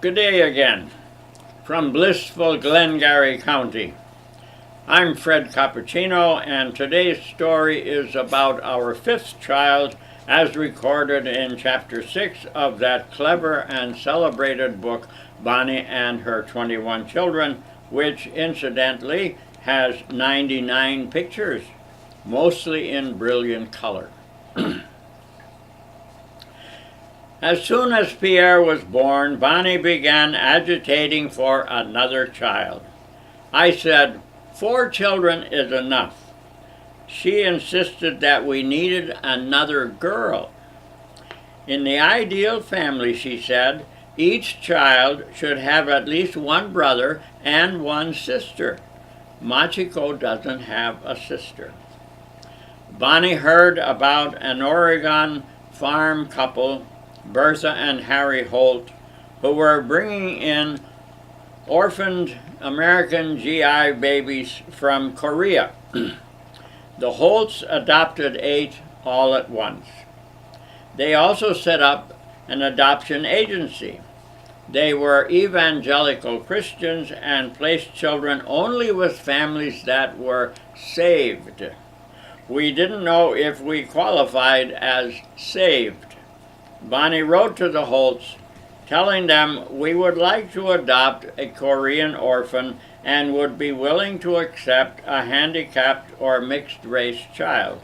Good day again from blissful Glengarry County. I'm Fred Cappuccino, and today's story is about our fifth child as recorded in Chapter 6 of that clever and celebrated book, Bonnie and Her 21 Children, which incidentally has 99 pictures, mostly in brilliant color. As soon as Pierre was born, Bonnie began agitating for another child. I said, 4 children is enough. She insisted that we needed another girl. In the ideal family, she said, each child should have at least one brother and one sister. Machiko doesn't have a sister. Bonnie heard about an Oregon farm couple, Bertha and Harry Holt, who were bringing in orphaned American GI babies from Korea. The Holts adopted 8 all at once. They also set up an adoption agency. They were evangelical Christians and placed children only with families that were saved. We didn't know if we qualified as saved. Bonnie wrote to the Holts, telling them we would like to adopt a Korean orphan and would be willing to accept a handicapped or mixed-race child.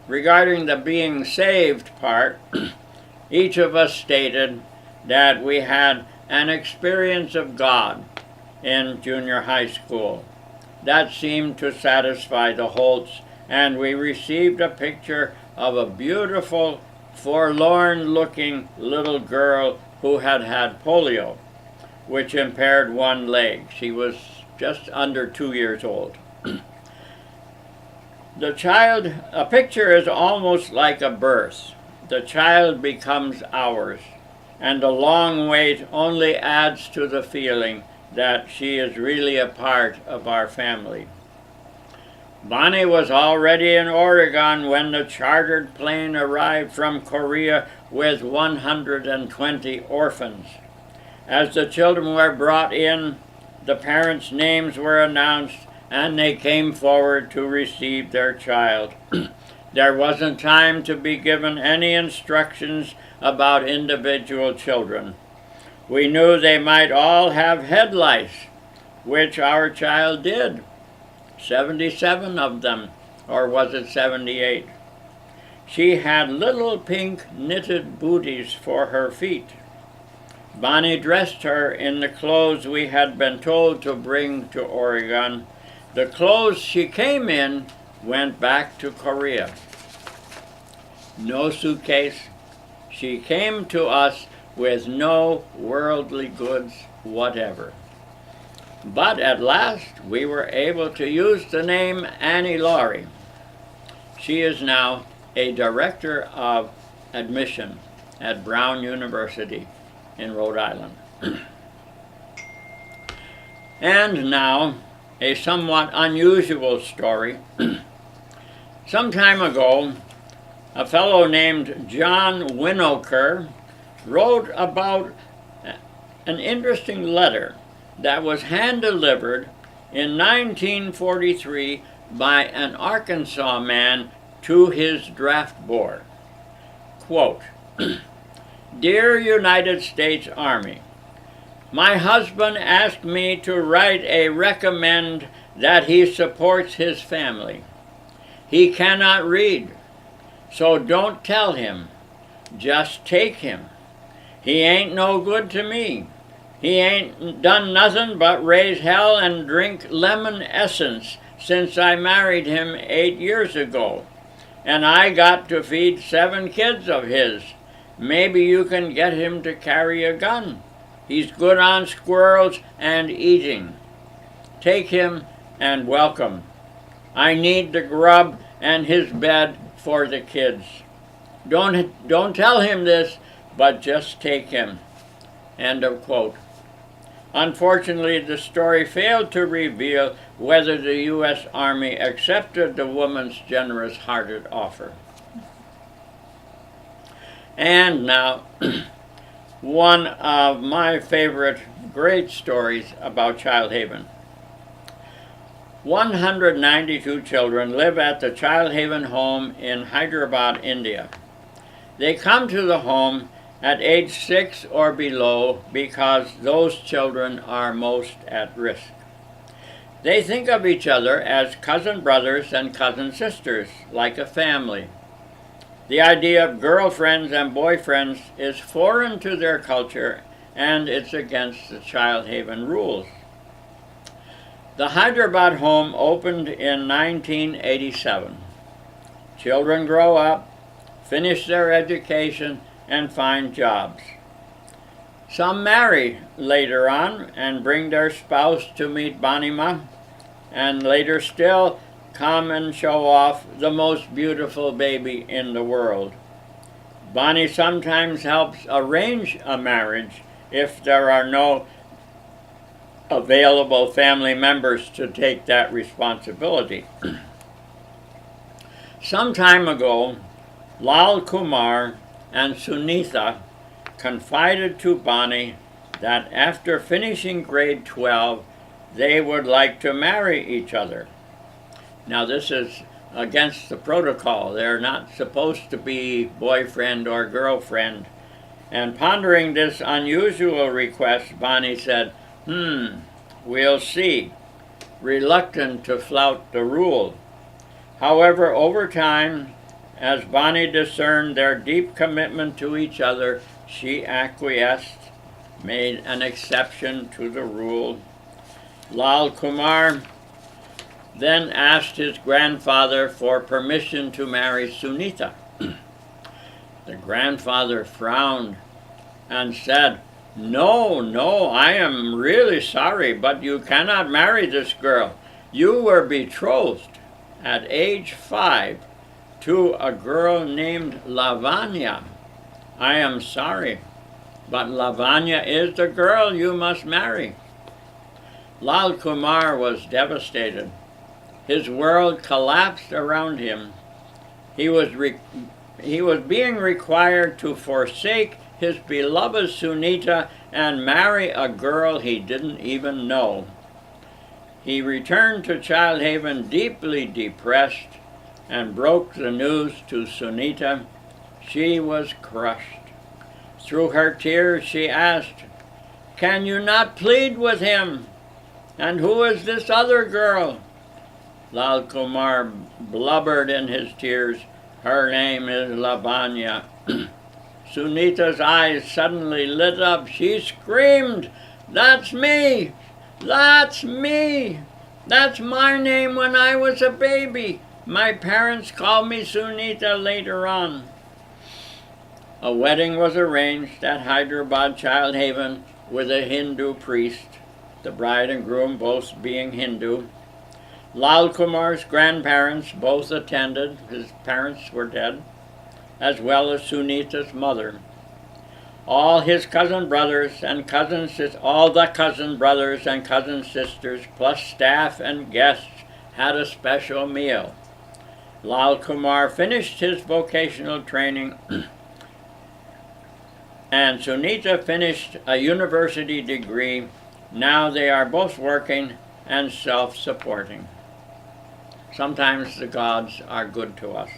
Regarding the being saved part, each of us stated that we had an experience of God in junior high school. That seemed to satisfy the Holts, and we received a picture of a beautiful, forlorn-looking little girl who had had polio, which impaired one leg. She was just under 2 years old. A picture is almost like a birth. The child becomes ours, and the long wait only adds to the feeling that she is really a part of our family. Bonnie was already in Oregon when the chartered plane arrived from Korea with 120 orphans. As the children were brought in, the parents' names were announced and they came forward to receive their child. There wasn't time to be given any instructions about individual children. We knew they might all have head lice, which our child did. 77 of them, or was it 78? She had little pink knitted booties for her feet. Bonnie dressed her in the clothes we had been told to bring to Oregon. The clothes she came in went back to Korea. No suitcase. She came to us with no worldly goods whatever. But at last we were able to use the name Annie Laurie. She is now a director of admission at Brown University in Rhode Island. And now, a somewhat unusual story. Some time ago, a fellow named John Winokur wrote about an interesting letter that was hand-delivered in 1943 by an Arkansas man to his draft board. Quote, Dear United States Army, my husband asked me to write a recommend that he supports his family. He cannot read, so don't tell him. Just take him. He ain't no good to me. He ain't done nothing but raise hell and drink lemon essence since I married him 8 years ago. And I got to feed 7 kids of his. Maybe you can get him to carry a gun. He's good on squirrels and eating. Take him and welcome. I need the grub and his bed for the kids. Don't tell him this, but just take him. End of quote. Unfortunately, the story failed to reveal whether the U.S. Army accepted the woman's generous-hearted offer. And now, one of my favorite great stories about Child Haven. 192 children live at the Child Haven home in Hyderabad, India. They come to the home at age 6 or below because those children are most at risk. They think of each other as cousin brothers and cousin sisters, like a family. The idea of girlfriends and boyfriends is foreign to their culture, and it's against the Child Haven rules. The Hyderabad home opened in 1987. Children grow up, finish their education, and find jobs. Some marry later on and bring their spouse to meet Banima, and later still come and show off the most beautiful baby in the world. Bonnie sometimes helps arrange a marriage if there are no available family members to take that responsibility. Some time ago, Lal Kumar and Sunitha confided to Bonnie that after finishing grade 12, they would like to marry each other. Now, this is against the protocol. They're not supposed to be boyfriend or girlfriend. And pondering this unusual request, Bonnie said, we'll see, reluctant to flout the rule. However, over time, as Bonnie discerned their deep commitment to each other, she acquiesced, made an exception to the rule. Lal Kumar then asked his grandfather for permission to marry Sunitha. The grandfather frowned and said, No, I am really sorry, but you cannot marry this girl. You were betrothed at age 5 to a girl named Lavanya. I am sorry, but Lavanya is the girl you must marry. Lal Kumar was devastated. His world collapsed around him. He was being required to forsake his beloved Sunitha and marry a girl he didn't even know. He returned to Child Haven deeply depressed and broke the news to Sunitha. She was crushed. Through her tears she asked, "Can you not plead with him? And who is this other girl?" Lal Kumar blubbered in his tears, "Her name is Lavanya." Sunitha's eyes suddenly lit up. She screamed, "That's me! That's me! That's my name when I was a baby. My parents called me Sunitha later on." A wedding was arranged at Hyderabad Child Haven with a Hindu priest, the bride and groom both being Hindu. Lal Kumar's grandparents both attended. His parents were dead, as well as Sunitha's mother. All his cousin brothers and all the cousin brothers and cousin sisters, plus staff and guests, had a special meal. Lal Kumar finished his vocational training and Sunitha finished a university degree. Now they are both working and self-supporting. Sometimes the gods are good to us.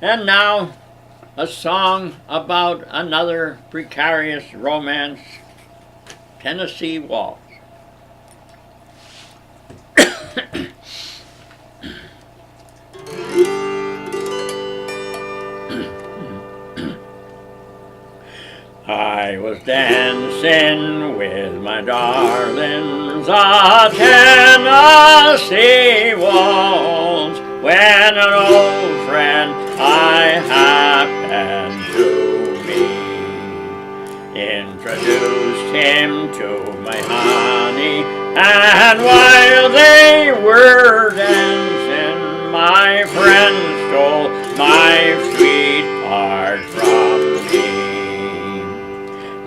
And now, a song about another precarious romance, Tennessee Waltz. I was dancing with my darlings a Tennessee waltz when an old friend I happened to meet introduced him to my honey, and while they were dancing, my friend stole my sweetheart from me.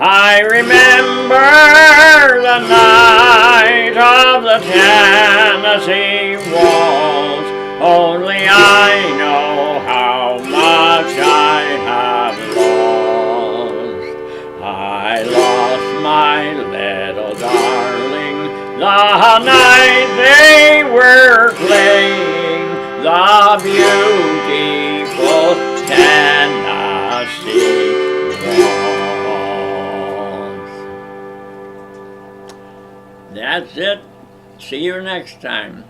I remember the night of the Tennessee waltz, only I know how much I have lost. my little darling. The night they were playing the beautiful Tennessee Waltz. That's it. See you next time.